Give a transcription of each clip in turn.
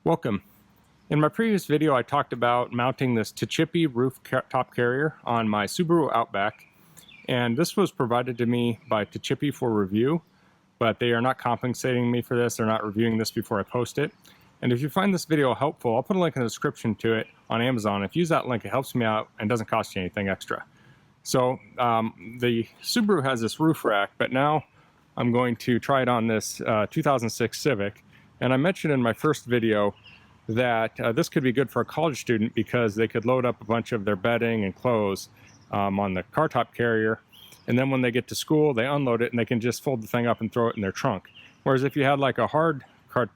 Welcome. In my previous video I talked about mounting this Tchipie rooftop carrier on my Subaru Outback, and this was provided to me by Tchipie for review, but they are not compensating me for this. They're not reviewing this before I post it. And if you find this video helpful, I'll put a link in the description to it on Amazon. If you use that link, it helps me out and doesn't cost you anything extra. So the Subaru has this roof rack, but now I'm going to try it on this 2006 Civic. And I mentioned in my first video that this could be good for a college student because they could load up a bunch of their bedding and clothes on the car top carrier, and then when they get to school they unload it and they can just fold the thing up and throw it in their trunk. Whereas if you had like a hard car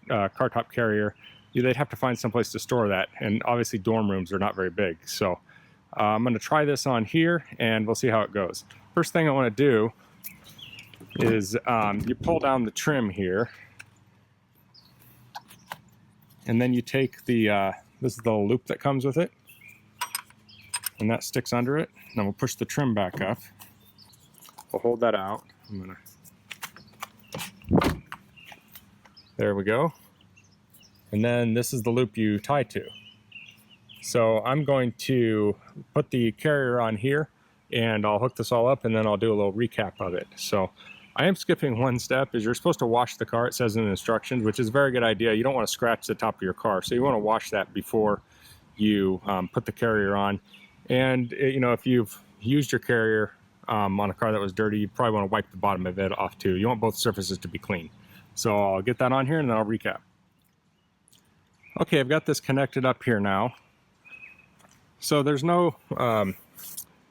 top carrier, they'd have to find someplace to store that, and obviously dorm rooms are not very big. So I'm going to try this on here and we'll see how it goes. First thing I want to do is you pull down the trim here, and then you take the, this is the loop that comes with it, and that sticks under it. Then we'll push the trim back up. We'll hold that out. There we go. And then this is the loop you tie to. So I'm going to put the carrier on here, and I'll hook this all up, and then I'll do a little recap of it. So I am skipping one step. Is you're supposed to wash the car, it says in the instructions, which is a very good idea. You don't want to scratch the top of your car, so you want to wash that before you put the carrier on. And you know, if you've used your carrier on a car that was dirty, you probably want to wipe the bottom of it off too. You want both surfaces to be clean. So I'll get that on here and then I'll recap. Okay, I've got this connected up here now. So there's no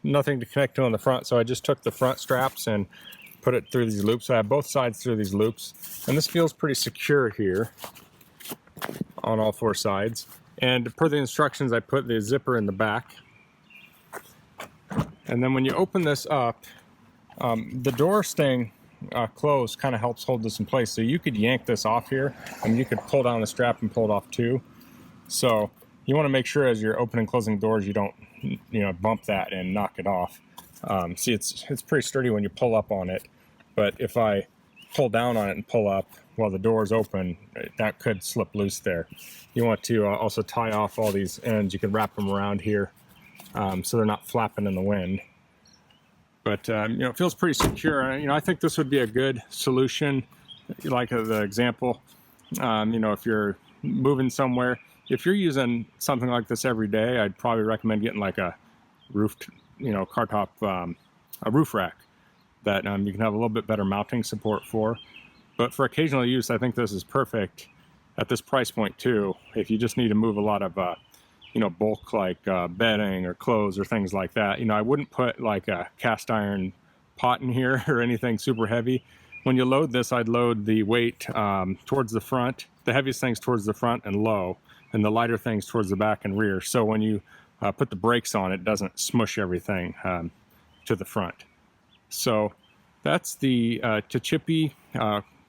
nothing to connect to on the front, so I just took the front straps and put it through these loops. So I have both sides through these loops, and this feels pretty secure here on all four sides. And per the instructions, I put the zipper in the back. And then when you open this up, the door staying closed kind of helps hold this in place. So you could yank this off here, and you could pull down the strap and pull it off too. So you want to make sure as you're opening and closing doors, you don't, bump that and knock it off. See, it's pretty sturdy when you pull up on it, but if I pull down on it and pull up while the door is open, that could slip loose there. You want to also tie off all these ends. You can wrap them around here so they're not flapping in the wind. But it feels pretty secure. I think this would be a good solution, like the example. If you're moving somewhere, if you're using something like this every day, I'd probably recommend getting like a car top, a roof rack that you can have a little bit better mounting support for. But for occasional use, I think this is perfect at this price point too. If you just need to move a lot of bulk like bedding or clothes or things like that. I wouldn't put like a cast iron pot in here or anything super heavy. When you load this, I'd load the weight towards the front, the heaviest things towards the front and low, and the lighter things towards the back and rear. So when you put the brakes on, it doesn't smush everything to the front. So that's the Tchipie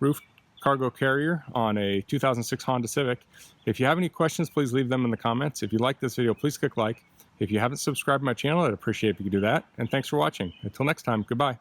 roof cargo carrier on a 2006 Honda Civic. If you have any questions, please leave them in the comments. If you like this video, please click like. If you haven't subscribed to my channel, I'd appreciate if you could do that. And thanks for watching. Until next time, goodbye.